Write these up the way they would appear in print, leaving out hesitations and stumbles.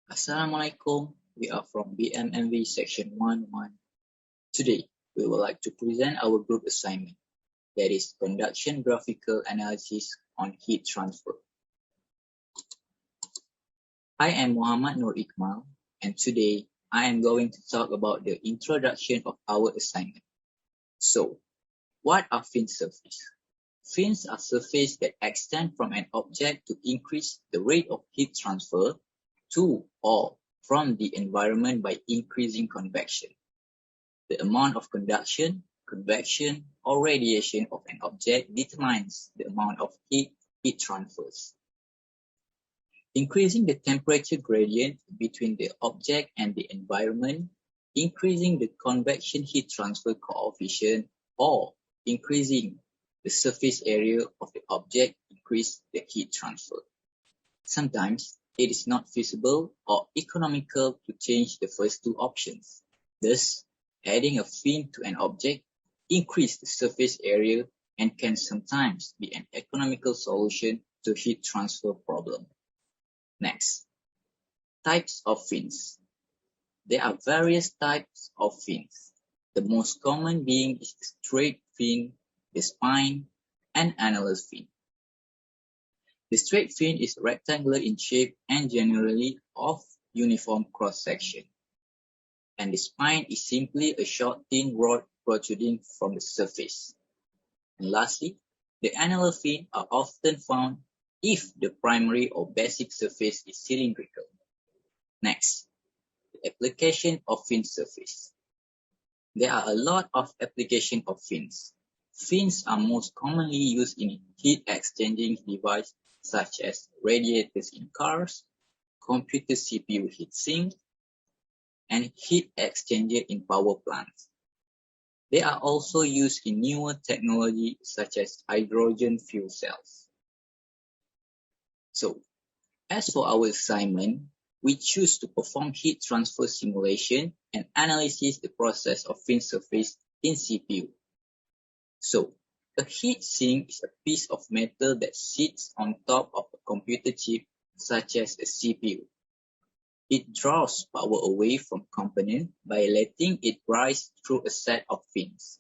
Assalamualaikum, we are from BMMV section 1-1. Today, we would like to present our group assignment, that is Conduction Graphical Analysis on Heat Transfer. I am Muhammad Nur Iqmal, and today I am going to talk about the introduction of our assignment. So, what are fin surfaces? Fins are surfaces that extend from an object to increase the rate of heat transfer to or from the environment by increasing convection. The amount of conduction, convection, or radiation of an object determines the amount of heat it transfers. Increasing the temperature gradient between the object and the environment, increasing the convection heat transfer coefficient, or increasing the surface area of the object increase the heat transfer. Sometimes it is not feasible or economical to change the first two options. Thus, adding a fin to an object increases the surface area and can sometimes be an economical solution to heat transfer problem. Next, types of fins. There are various types of fins. The most common being is the straight fin, the spine, and annular fin. The straight fin is rectangular in shape and generally of uniform cross-section. And the spine is simply a short thin rod protruding from the surface. And lastly, the annular fin are often found if the primary or basic surface is cylindrical. Next, the application of fin surface. There are a lot of applications of fins. Fins are most commonly used in heat exchanging devices such as radiators in cars, computer CPU heatsink, and heat exchanger in power plants. They are also used in newer technology such as hydrogen fuel cells. So, as for our assignment, we choose to perform heat transfer simulation and analyze the process of fin surface in CPU. So, a heat sink is a piece of metal that sits on top of a computer chip such as a CPU. It draws power away from component by letting it rise through a set of fins.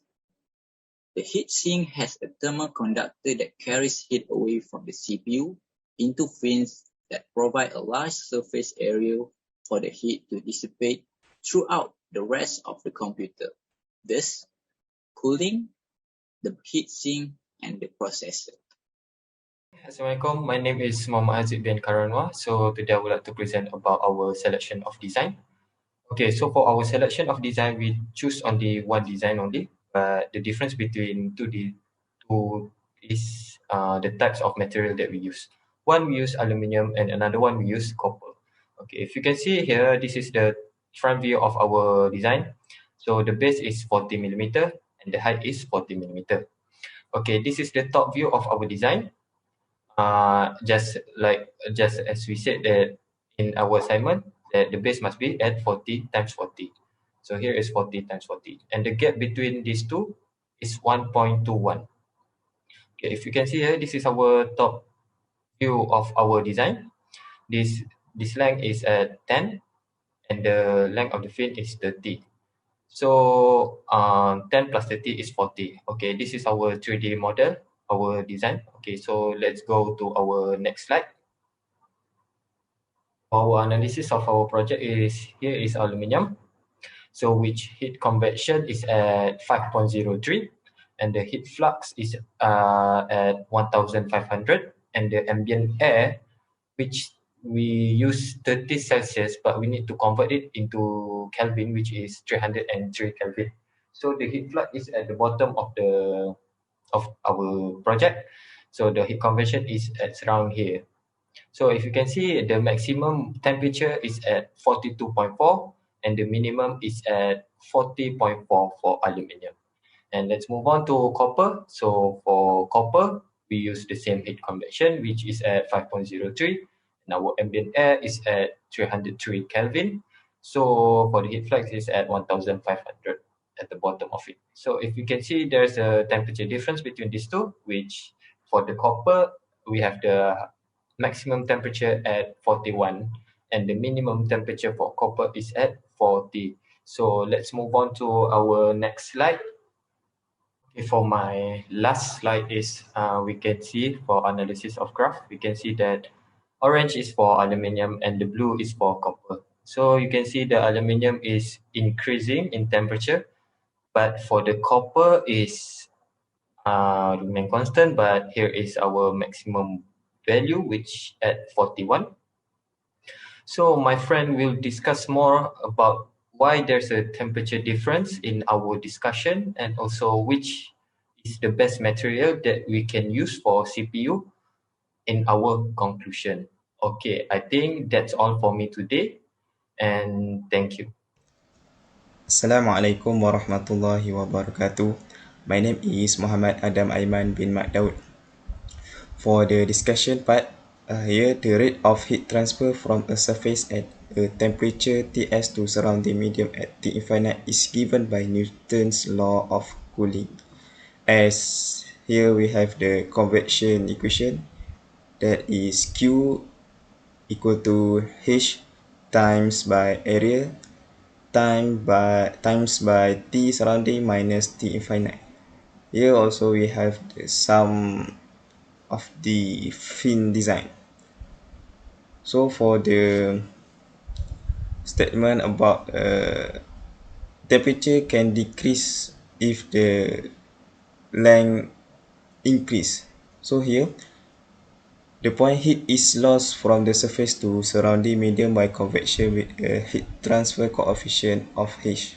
The heatsink has a thermal conductor that carries heat away from the CPU into fins that provide a large surface area for the heat to dissipate throughout the rest of the computer, thus cooling the heatsink and the processor. Assalamualaikum, my name is Muhammad Haziq bin Karanwa. So today I would like to present about our selection of design. Okay, so for our selection of design, we choose only one design only, but the difference between two is the types of material that we use. One we use aluminium and another one we use copper. Okay, if you can see here, this is the front view of our design. So the base is 40mm and the height is 40mm. Okay, this is the top view of our design. Just as we said that in our assignment, that the base must be at 40 times 40. So here is 40 times 40, and the gap between these two is 1.21. Okay, if you can see here, this is our top view of our design. This length is at 10, and the length of the fin is 30. So 10 plus 30 is 40. Okay, this is our 3D model, our design. Okay, so let's go to our next slide. Our analysis of our project is here is aluminium. So which heat convection is at 5.03, and the heat flux is at 1500, and the ambient air, which we use 30 Celsius, but we need to convert it into Kelvin, which is 303 Kelvin. So the heat flux is at the bottom of our project. So the heat conversion is at around here. So if you can see, the maximum temperature is at 42.4 and the minimum is at 40.4 for aluminium. And let's move on to copper. So for copper, we use the same heat convection, which is at 5.03. And our ambient air is at 303 Kelvin. So for the heat flux is at 1500 at the bottom of it. So if you can see, there's a temperature difference between these two, which for the copper, we have the maximum temperature at 41 and the minimum temperature for copper is at 40. So let's move on to our next slide. Okay, for my last slide is we can see for analysis of graph, we can see that orange is for aluminium and the blue is for copper. So you can see the aluminium is increasing in temperature, but for the copper is remain constant, but here is our maximum value which at 41. So my friend will discuss more about why there's a temperature difference in our discussion and also which is the best material that we can use for CPU in our conclusion. Okay, I think that's all for me today and thank you. Assalamualaikum warahmatullahi wabarakatuh. My name is Muhammad Adam Aiman bin Mat Daud. For the discussion part, here the rate of heat transfer from a surface at a temperature Ts to surrounding medium at T infinite is given by Newton's law of cooling. As here we have the convection equation, that is Q equal to H times by area times by T surrounding minus T infinite. Here also we have the sum of the fin design. So for the statement about temperature can decrease if the length increase. So here the point heat is lost from the surface to surrounding medium by convection with a heat transfer coefficient of H.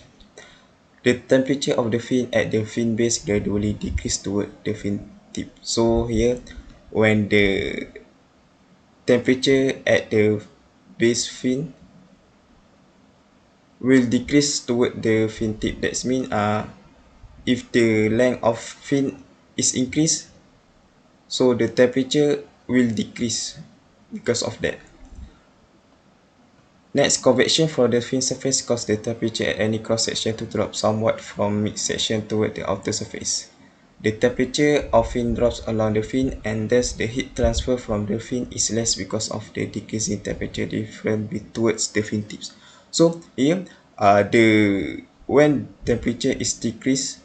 The temperature of the fin at the fin base gradually decrease toward the fin tip. So here, when the temperature at the base fin will decrease toward the fin tip, that means if the length of fin is increased, so the temperature will decrease because of that. Next, convection for the fin surface cause the temperature at any cross section to drop somewhat from mid section toward the outer surface. The temperature of fin drops along the fin and thus the heat transfer from the fin is less because of the decreasing temperature difference towards the fin tips. So here, the when temperature is decreased,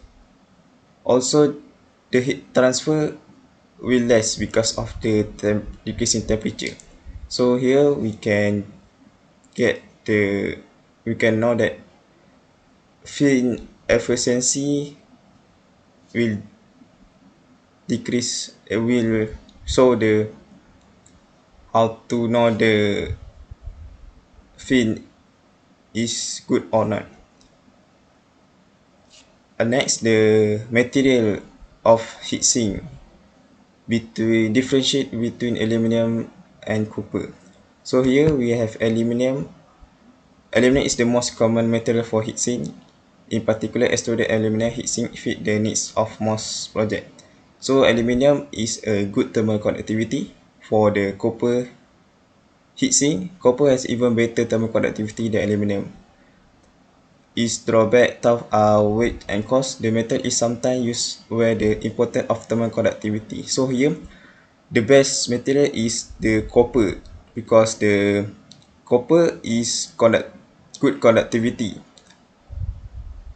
also the heat transfer will less because of the decreasing temperature. So here get the we can know that fin efficiency will decrease will show the how to know the fin is good or not. Next, the material of heat sink between differentiate between aluminium and copper. So here we have aluminium. Aluminium is the most common material for heat sink. In particular, extruded aluminium heat sink fit the needs of most projects. So aluminium is a good thermal conductivity. For the copper heatsink, copper has even better thermal conductivity than aluminium. Its drawback, tough weight and cost. The metal is sometimes used where the importance of thermal conductivity. So here, the best material is the copper because the copper is good conductivity.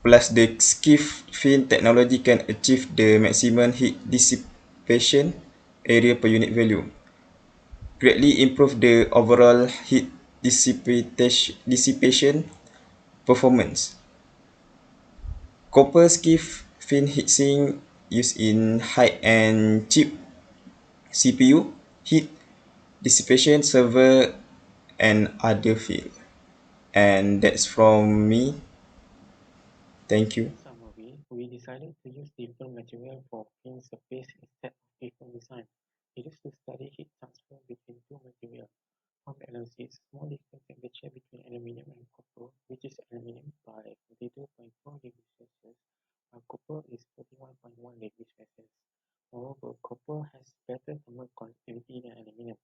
Plus the skiff fin technology can achieve the maximum heat dissipation area per unit value, greatly improve the overall heat dissipation performance. Copper skiff fin heatsink used in high-end cheap CPU, heat dissipation server and other field. And that's from me. Thank you. In summary, we decided to use different material for fin surface instead of different design. It is to study heat transfer between two materials. From analysis, small difference temperature between aluminium and copper, which is aluminium by 42.4 degrees Celsius, while copper is 41.1 degrees Celsius. Moreover, copper has better thermal conductivity than aluminium.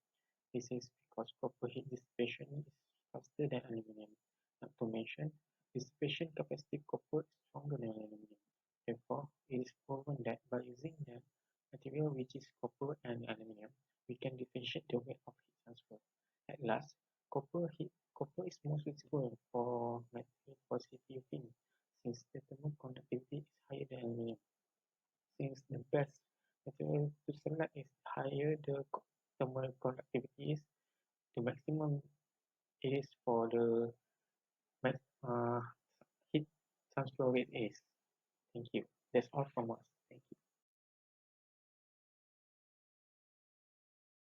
This is because copper heat dissipation is faster than aluminum. Not to mention, dissipation capacity of copper is stronger than aluminum. Therefore, it is proven that by using the material which is copper and aluminum, we can differentiate the way of heat transfer. At last, Copper is more suitable for material positive fin since the thermal conductivity is higher than aluminum. Since the best material to select is higher the thermal conductivity is, the maximum is for the heat transfer rate is. Thank you. That's all from us.